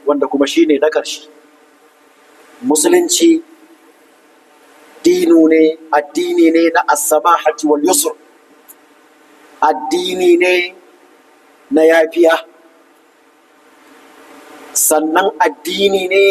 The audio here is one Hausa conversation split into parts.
wanda kuma shine na ƙarshe. Musulunci addini ne na as-samahati wal yusr, addini ne na yafiya, sannan addini ne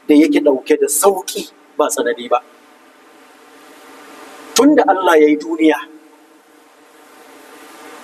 da yake ɗauke da sauƙi ba tsanani ba. Tunda Allah ya yi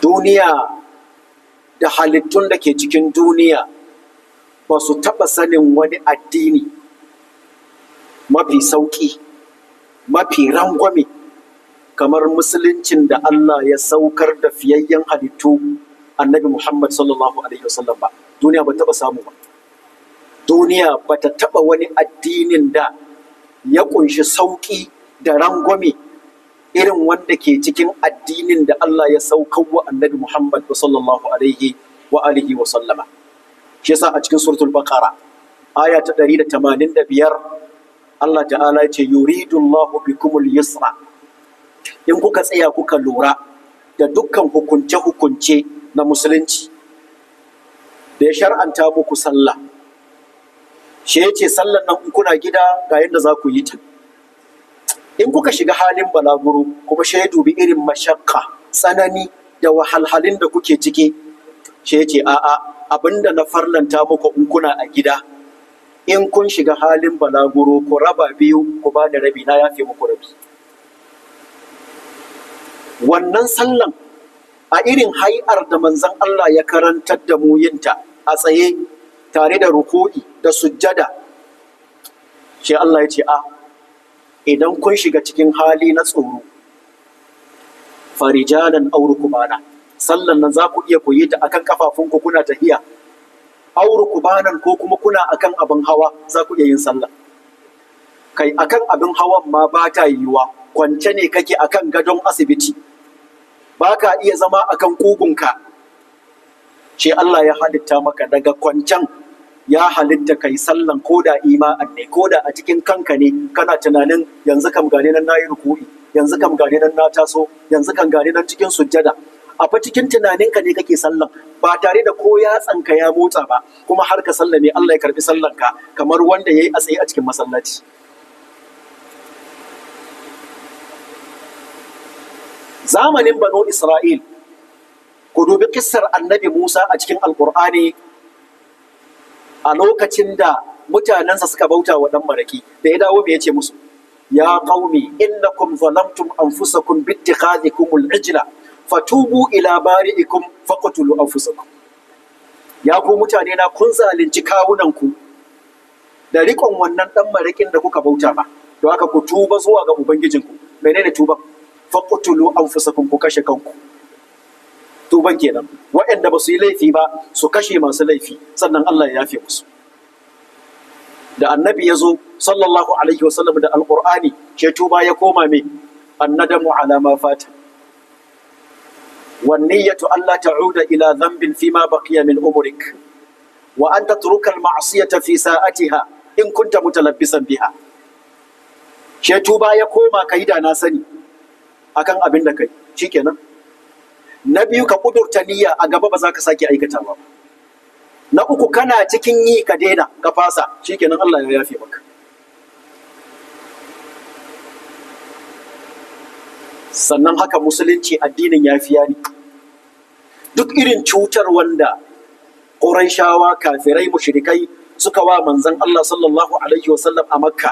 duniya da halittun da ke cikin duniya ba su taɓa sanin wani addini mafi sauƙi, mafi rangwame kamar musuluncin da Allah ya saukar da fiyayyen halittu annabi Muhammad sallallahu alaihi wasallam ba. Duniya ba taɓa samu ba. Duniya ba ta taɓa wani addinin da ya ƙunshi sauƙi da rangwame irin wanda ke cikin addinin da Allah ya saukar wa annabi Muhammad sallallahu alaihi wa alihi wa sallama. Shi yasa a cikin suratul Baqara aya ta 185 Allah ta'ala ya ce yuridu Allahu bikumul yusra. In kuka tsaya kuka lura da dukkan hukunce-hukunce na musulunci da ya shar'anta muku sallah, shi ya ce sallan nan in kuna gida ga yadda za ku yi ta. In kuka shiga halin balaguro kuma shi ya dubi irin mashakka, tsanani da wahalhalin da kuke ciki, shi ya ce a'a, abinda na farlanta muku in kuna a gida, in kun shiga halin balaguro ku raba biyu ku ba da rabi, na yafe muku rabi. Wannan sallan a irin hai'ar da manzon Allah ya karantar da mu yinta a tsaye tare da ruku'i da sujjada, shi Allah ya ce idan kun shiga cikin hali na tsoro, farijalan aw rukbana, sallan nan za ku iya koyi ta akan kafafunku kuna tahiya, aw rukbanan ko kuma kuna akan abin hawa za ku iya yin sallah. Kai akan abin hawan ma ba ta yiwuwa, kwance ne kake akan gadon asibiti, ba ka iya zama akan kugunka, shi Allah ya halitta maka daga kwancen ya halitta kai sallan koda ima'an ne, koda a cikin kanka ne kana tunanin yanzu kam gane nan nayi ruku'i, yanzu kam gane nan na taso, yanzu kam gane nan cikin sujjada. A fa cikin tunaninka ne kake sallan, ba tare da ko yatsanka ya motsa ba, kuma har ka sallame Allah ya karbi sallanka kamar wanda yayi a tsaye a cikin masallaci. Zamanin Banu Isra'il, ku dubi kissar annabi Musa a cikin Alƙur'ani a lokacin da mutanensa suka bauta wa ɗan maraki, da ya dawo me ya ce musu? Ya qaumi innakum zalamtum anfusakum bittikhadhikumul ijla fatubu ila bari'ikum faqtulu anfusakum. Ya ku mutane na, kun zalunci kawunanku da riƙon wannan ɗan marakin da kuka bauta ba, don haka ku tuba zuwa ga ubangijinku. Menene tuba? Faqtulu anfusakum, ku kashe kanku. Tuban kenan, waɗanda ba su yi laifi ba su kashe masu laifi, sannan Allah ya yafe musu. Da annabi ya zo sallallahu alaihi wasallam da alqur'ani, ke tuba ya koma me? Annadamu ala ma fata wan niyyatu alla ta'uda ila dhanbin fima baqiya min umrik wa an tatruka al ma'siyata fi sa'atiha in kunta mutalabbisan biha. Ke tuba ya koma kai da na sani akan abin da kai, shikenan. Na biyu, ka kudurta niyya a gaba ba za ka sake aikatawa ba. Na uku, kana cikin yi ka daina ka fasa, shikenan Allah ya yafe maka. Sannan haka musulunci addinin yafiya ne. Duk irin cutar wanda Qurayshawa, kafirai, mushrikai suka wa manzon Allah sallallahu alaihi wasallam a Makka,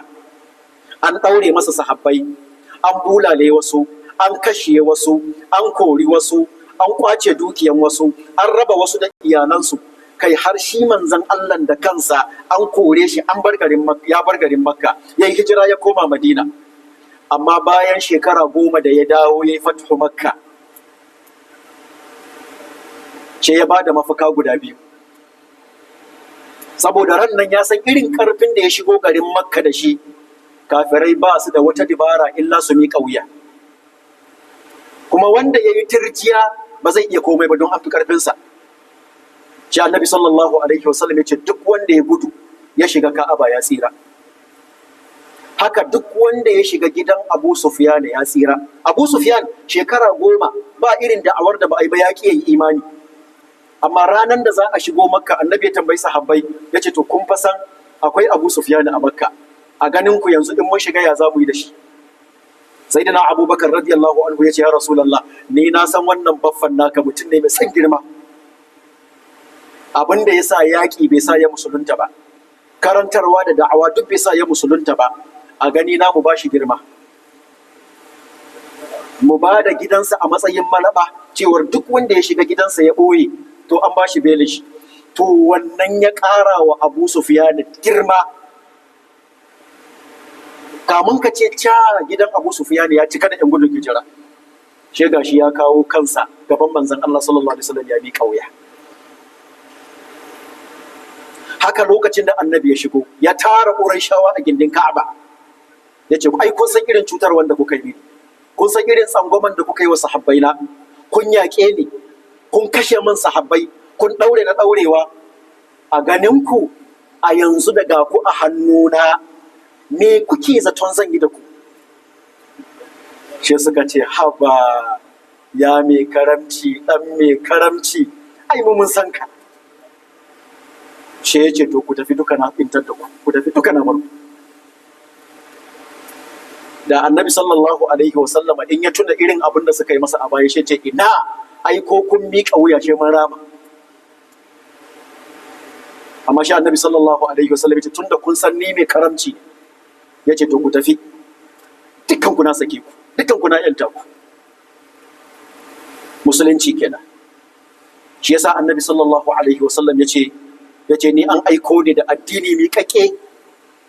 an ɗaure masa sahabbai, an bulale wasu, an kashe wasu, an kori wasu, an kwace dukiyan wasu, an raba wasu da iyalansu, kai har shi manzon Allah da kansa an kore shi, an bar garin Makka, ya bar garin Makka, yayi hijira ya koma Madina. Amma bayan shekara 10 da ya dawo yayi fathu Makka, ce ya bada mafaka guda biyu. Saboda ran nan ya san irin karfin da ya shigo garin Makka da shi, kafirai ba su da wata dibara illa su miƙa wuya. Kuma wanda ya yi tirjiya ba zai iya komai ba don an fi ƙarfinsa. Shi annabi sallallahu alaihi wasallam ya ce duk wanda ya gudu ya shiga Ka'aba ya tsira. Haka duk wanda ya shiga gidan Abu Sufyan ya tsira. Abu Sufyan shekara 10 ba irin da'awar da ba a yi ba, ya ƙi yi imani. amma ranar da za a shigo makka annabi ya tambayi sahabbai ya ce to kun fa san akwai abu sufyan a makka, a ganin ku yanzu in mun shiga ya za mu yi da shi? sayyidina abubakar radiyallahu anhu ya ce ya rasulullah, ni na san wannan baffan naka mutum ne mai san girma, abin da ya sa yaƙi bai sa ya musulunta ba, karantarwa da da'awa duk bai sa ya musulunta ba, a gani na mu ba shi girma, mu ba da gidansa a matsayin malaba, cewar duk wanda ya shiga gidansa ya ɓoye to an ba shi belin shi. To wannan ya ƙara wa Abu Sufyan girma. Kamun ka ce ca gidan Abu Sufyan ya cika da 'yan gudun hijira, she gashi ya kawo kansa gaban manzon Allah sallallahu alaihi wasallam ya bi kauya. Haka lokacin da annabi ya shigo ya tara Qurayshawa a gindin Ka'aba, ya ce ai kun san irin cutar wanda kuka yi, kun san irin tsangwaman da kuka yi wa sahabbaina, kun yaƙe ni, kun kashe min sahabbai, kun ɗaure na ɗaurewa, a ganinku a yanzu daga ku a hannuna me kuke zaton zan yi da ku? Shi suka ce haba ya mai karamci, ɗan mai karamci, ai mun san ka. Shi ya ce to ku tafi duka na ɗintar da ku tafi duka na barku. Da annabi sallallahu alaihi wasallama in ya tuna irin abin da suka yi masa a baya, shi ce ina ai ko kun miƙa wuya shi mun rama. Amma shi annabi sallallahu alaihi wasallam ya ce tunda kun san ni mai karamci, ya ce to ku tafi dukkan ku na sake ku, dukkan ku na yanta ku. Musulunci kenan. Shi yasa annabi sallallahu alaihi wasallam ya ce ni an aiko ni da addini miƙaƙe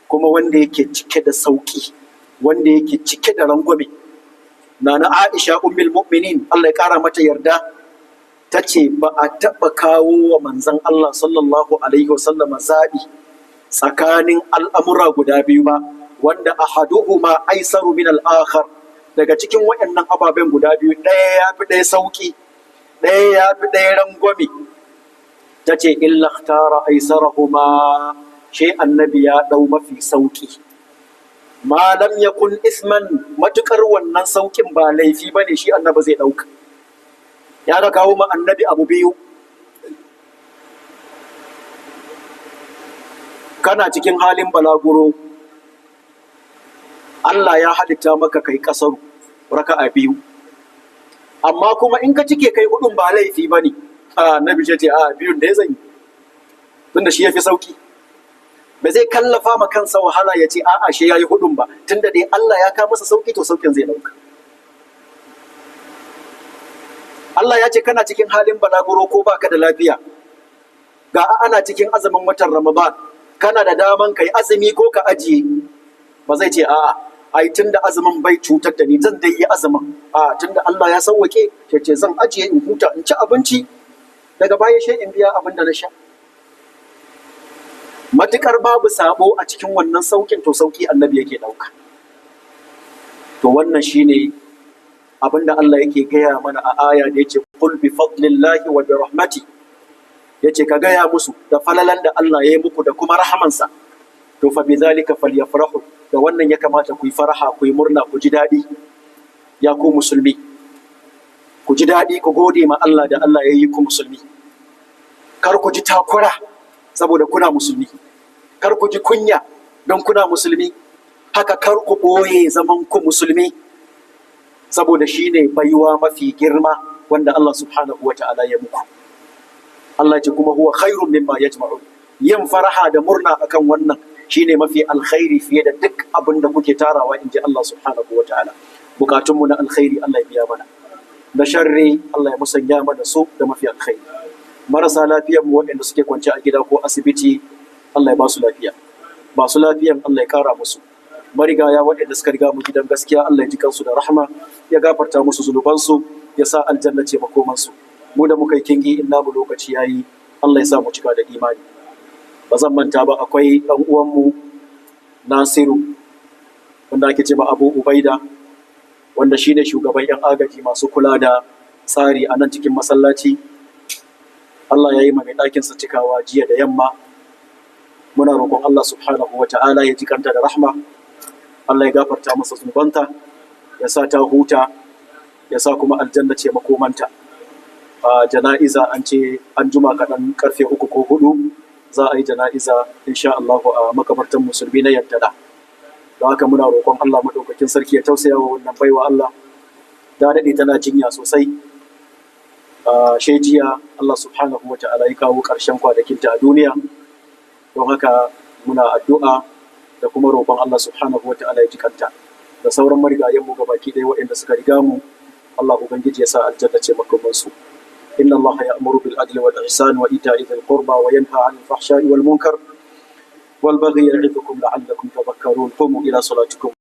kuma wanda yake cike da sauƙi, wanda yake cike da rangwame. Nana Aisha ummul mu'minin Allah ya kara mata yarda, ta ce ba a taɓa kawo wa manzon Allah sallallahu alaihi wasallam zaɓi tsakanin al'amura guda biyu ba, wanda ahaduhuma aisaru min al-akhar. Daga cikin waɗannan ababen guda biyu, ɗaya ya fi ɗaya sauƙi, ɗaya ya fi ɗaya rangwame. Ta ce illa ikhtara aisarahuma, shi annabi ya ɗau mafi sauƙi. Ma lam yakun isman, matukar wannan saukin ba laifi bane shi annabi zai dauka. Ya da kawo ma annabi abu biyu. Kana cikin halin balaguro, Allah ya halitta maka kai kasaru raka'a biyu, amma kuma in ka cike kai hudun ba laifi bane. Annabi ce a biyun da ya zanyi, tunda shi yafi sauki. Ba zai kallafa ma kansa wahala ya ce a'a shi yayi hudun ba, tunda dai Allah ya ka masa sauki to saukin zai dauka. Allah ya ce kana cikin halin balaguro ko baka da lafiya, ga ana cikin azumin watan Ramadan, kana da daman kai azumi ko ka ajiye. Ba zai ce a'a ai tunda azumin bai cutar da ni zan dai yi azumin, tunda Allah ya sauwake ya ce zan ajiye in huta in ci abinci, daga baya shi in biya abin da na sha. Matukar babu sabo a cikin wannan saukin to sauki annabi yake dauka. To wannan shine abinda Allah yake gaya mana a aya da yace qul bi fadlillahi wa bi rahmati, yace ka gaya musu da falalan da Allah ya yi muku da kuma rahamansa, to fa bi zalika falyafrahu, da wannan ya kamata ku yi faraha, ku yi murna, ku ji dadi. Ya ku musulmi, ku ji dadi, ku gode ma Allah da Allah ya yi ku musulmi. Kar ku ji takura saboda kuna musulmi, kar ku ji kunya don kuna musulmi, haka kar ku ɓoye zaman ku musulmi, saboda shi ne baiwa mafi girma wanda Allah subhanahu wa ta'ala ya muku. Allah ce kuma huwa khairun mimma yajma'un, yin faraha da murna akan wannan shine mafi alkhairi fiye da duk abin da kuke tarawa, in ji Allah subhanahu wa ta'ala. Bukatunmu na alkhairi Allah ya biya mana, da sharri Allah ya musanya mana su da mafi alkhairi. Marasa lafiyar mu waɗanda suke kwance a gida ko asibiti, Allah ya ba su lafiya, ba su lafiyan Allah ya kara musu. Marigaya waɗanda suka riga mu gidan gaskiya, Allah ya ji kansu da rahma, ya gafarta musu zunubansu, ya sa aljanna ce makomansu. Mu da muka yi kingi in namu lokaci yayi, Allah ya sa mu cika da imani. Ba zan manta ba, akwai ɗan uwanmu Nasiru wanda ake ce ma Abu Ubaida, wanda shine shugaban 'yan agaji masu kula da tsari a nan cikin masallaci. Allah ya yi mai ɗakinsa cikawa jiya da yamma. Muna roƙon Allah subhanahu wa ta'ala ya ji kanta da rahma, Allah ya gafarta masa zunubanta, ya sa ta huta, ya sa kuma aljanna ce makomanta. jana'iza an ce an juma kaɗan karfe 3 ko 4 za a yi jana'iza insha Allah a makabartan musulmi na Yaddada. Don haka muna roƙon Allah maɗaukakin sarki ya tausaya wa wannan baiwa Allah, ta daɗe tana jinya sosai. Shejiya Allah subhanahu wa ta'ala ya kawo ƙarshen kwanakinta a duniya. Don haka muna addu'a da kuma roƙon Allah subhanahu wa ta'ala ya jikanta da sauran marigayenmu gabaki ɗaya waɗanda suka riga mu. Allah ubangiji ya sa aljanna ce makamansu. inna Allah ya'muru bil adli wal ihsan wa ita'i dhil qurba wa yanha 'anil fahsha'i wal munkar wal baghi ya'idukum la'allakum tadhakkarun. Qumu ila salatikum.